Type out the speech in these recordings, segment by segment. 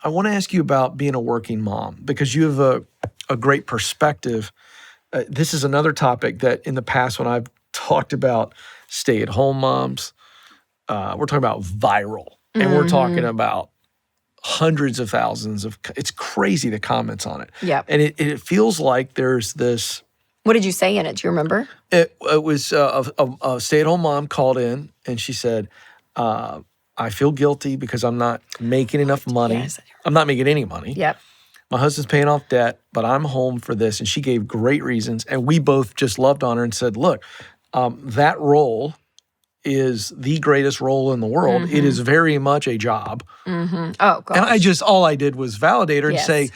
I want to ask you about being a working mom because you have a great perspective. This is another topic that in the past when I've talked about stay-at-home moms, we're talking about viral. And we're talking about hundreds of thousands of, it's crazy the comments on it. Yeah. And it feels like there's this. What did you say in it? Do you remember? It was a stay-at-home mom called in and she said, I feel guilty because I'm not making enough money. Yes. I'm not making any money. Yep. My husband's paying off debt, but I'm home for this. And she gave great reasons. And we both just loved on her and said, look, that role is the greatest role in the world. It is very much a job. Oh, gosh. And all I did was validate her and say,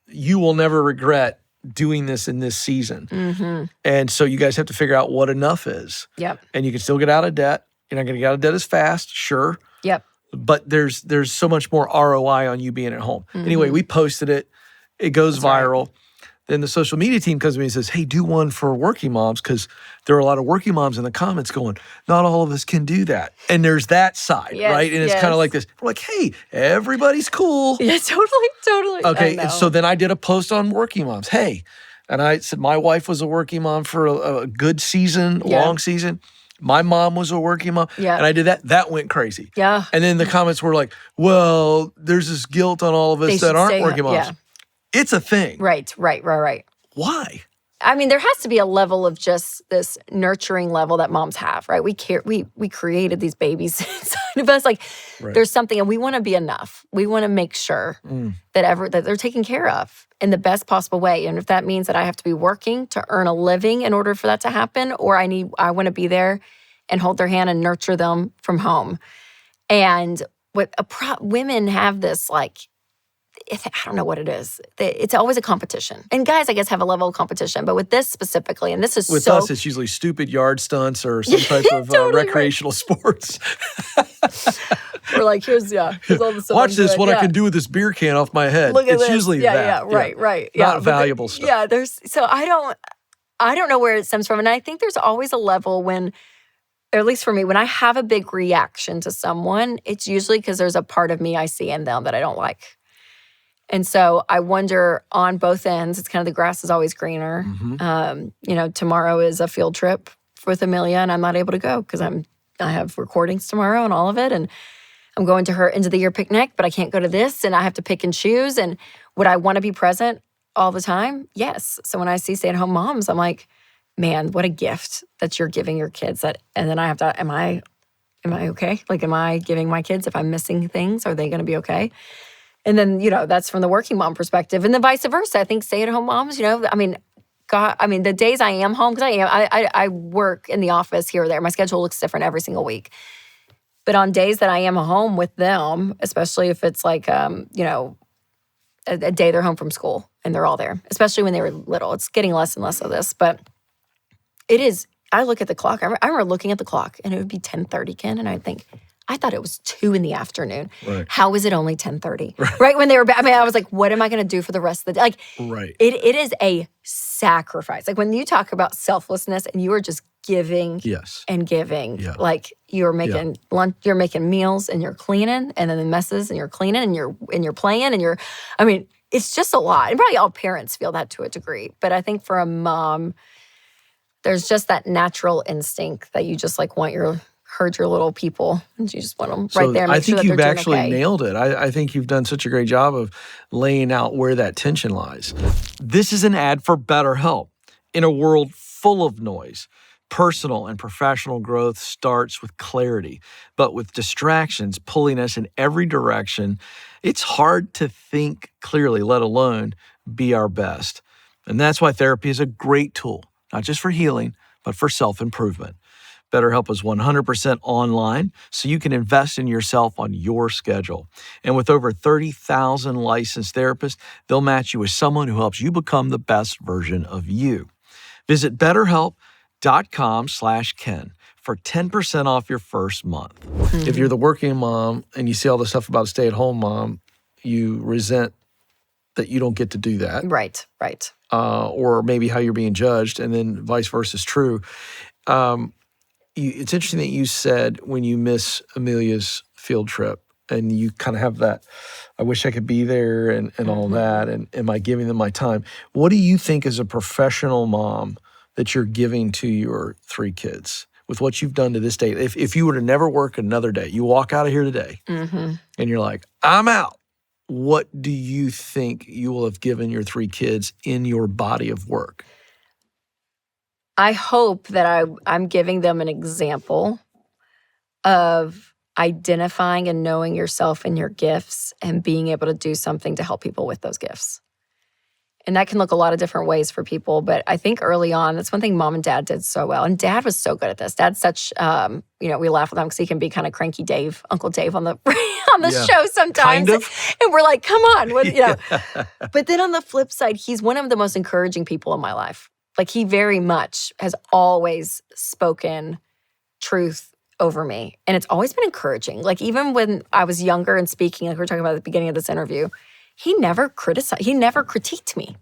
you will never regret doing this in this season. And so you guys have to figure out what enough is. Yep. And you can still get out of debt. You're not going to get out of debt as fast, sure. Yep. But there's so much more ROI on you being at home. Anyway, we posted it. It goes viral. Right. Then the social media team comes to me and says, hey, do one for working moms because there are a lot of working moms in the comments going, not all of us can do that. And there's that side, right? And it's kind of like this. We're like, hey, everybody's cool. Yeah, totally. Okay, and so then I did a post on working moms. Hey, and I said my wife was a working mom for a good season, long season. My mom was a working mom. Yeah. And I did that. That went crazy. Yeah. And then the comments were like, well, there's this guilt on all of us that aren't working moms. Yeah. It's a thing. Right. Why? I mean, there has to be a level of just this nurturing level that moms have, right? We created these babies inside of us. Like, there's something, and we want to be enough. We want to make sure that they're taken care of in the best possible way. And if that means that I have to be working to earn a living in order for that to happen, or I want to be there and hold their hand and nurture them from home. And women have this, like, I don't know what it is. It's always a competition. And guys, I guess, have a level of competition. But with this specifically, and this is with us, it's usually stupid yard stunts or some type of recreational sports. We're like, here's all the stuff. Watch this, what I can do with this beer can off my head. Look at it's this. usually that. Right. Not valuable stuff. Yeah, so I don't know where it stems from. And I think there's always a level when, or at least for me, when I have a big reaction to someone, it's usually because there's a part of me I see in them that I don't like. And so I wonder on both ends, it's kind of the grass is always greener. Tomorrow is a field trip with Amelia and I'm not able to go because I have recordings tomorrow and all of it. And I'm going to her end of the year picnic, but I can't go to this and I have to pick and choose. And would I want to be present all the time? Yes. So when I see stay-at-home moms, I'm like, man, what a gift that you're giving your kids. And then I have to, am I okay? Like, am I giving my kids, if I'm missing things, are they going to be okay? And then, that's from the working mom perspective. And then vice versa. I think stay-at-home moms, the days I am home, because I work in the office here or there. My schedule looks different every single week. But on days that I am home with them, especially if it's like, a day they're home from school and they're all there, especially when they were little. It's getting less and less of this. But it is, I look at the clock. I remember looking at the clock and it would be 10:30, Ken, and I'd think, I thought it was 2 p.m. Right. How is it only 10:30? Right when they were, I was like, what am I going to do for the rest of the day? Like, it is a sacrifice. Like when you talk about selflessness and you are just giving and giving, like you're making lunch, you're making meals and you're cleaning, and then the messes and you're cleaning and you're playing and it's just a lot. And probably all parents feel that to a degree. But I think for a mom, there's just that natural instinct that you just like herd your little people, and you just want them right there. I think you've actually nailed it. I think you've done such a great job of laying out where that tension lies. This is an ad for BetterHelp. In a world full of noise, personal and professional growth starts with clarity. But with distractions pulling us in every direction, it's hard to think clearly, let alone be our best. And that's why therapy is a great tool, not just for healing, but for self-improvement. BetterHelp is 100% online, so you can invest in yourself on your schedule. And with over 30,000 licensed therapists, they'll match you with someone who helps you become the best version of you. Visit BetterHelp.com/Ken for 10% off your first month. If you're the working mom and you see all the stuff about a stay-at-home mom, you resent that you don't get to do that. Right. Or maybe how you're being judged, and then vice versa is true. It's interesting that you said when you miss Amelia's field trip and you kind of have that, I wish I could be there and all that. And am I giving them my time? What do you think as a professional mom that you're giving to your 3 kids with what you've done to this day? If you were to never work another day, you walk out of here today and you're like, I'm out. What do you think you will have given your 3 kids in your body of work? I hope that I'm giving them an example of identifying and knowing yourself and your gifts and being able to do something to help people with those gifts. And that can look a lot of different ways for people. But I think early on, that's one thing Mom and Dad did so well. And Dad was so good at this. Dad's such, we laugh with him because he can be kind of cranky Dave, Uncle Dave on the on the show sometimes. Kind of. And we're like, come on. But then on the flip side, he's one of the most encouraging people in my life. Like he very much has always spoken truth over me. And it's always been encouraging. Like even when I was younger and speaking, like we were talking about at the beginning of this interview, he never critiqued me.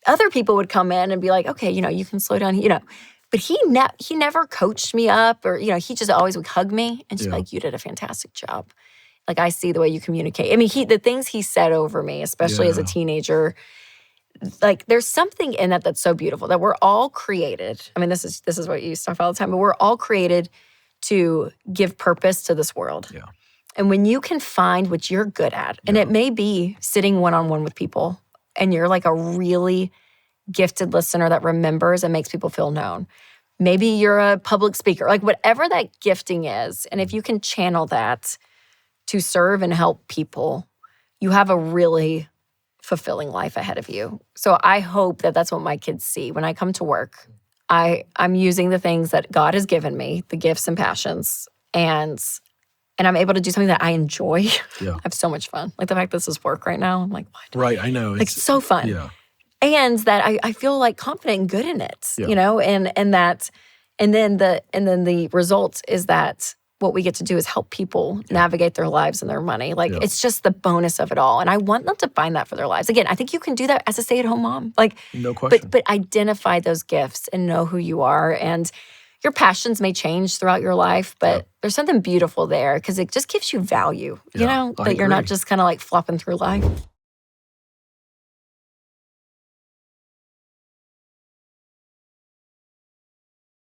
Other people would come in and be like, okay, you can slow down, But he never coached me up or, he just always would hug me and just be like, you did a fantastic job. Like I see the way you communicate. I mean, the things he said over me, especially as a teenager, like there's something in that that's so beautiful that we're all created. I mean, this is what you used to talk about all the time, but we're all created to give purpose to this world. Yeah. And when you can find what you're good at, and it may be sitting one-on-one with people, and you're like a really gifted listener that remembers and makes people feel known. Maybe you're a public speaker, like whatever that gifting is. And if you can channel that to serve and help people, you have a really fulfilling life ahead of you. So I hope that that's what my kids see when I come to work. I'm using the things that God has given me, the gifts and passions, and I'm able to do something that I enjoy. Yeah. I have so much fun. Like the fact this is work right now, I'm like, what? Right, I know. Like it's so fun. Yeah. And that I feel like confident and good in it, and then the result is that what we get to do is help people navigate their lives and their money. Like it's just the bonus of it all. And I want them to find that for their lives. Again, I think you can do that as a stay-at-home mom. Like no question. But identify those gifts and know who you are. And your passions may change throughout your life, but there's something beautiful there because it just gives you value, that you're not just kind of like flopping through life.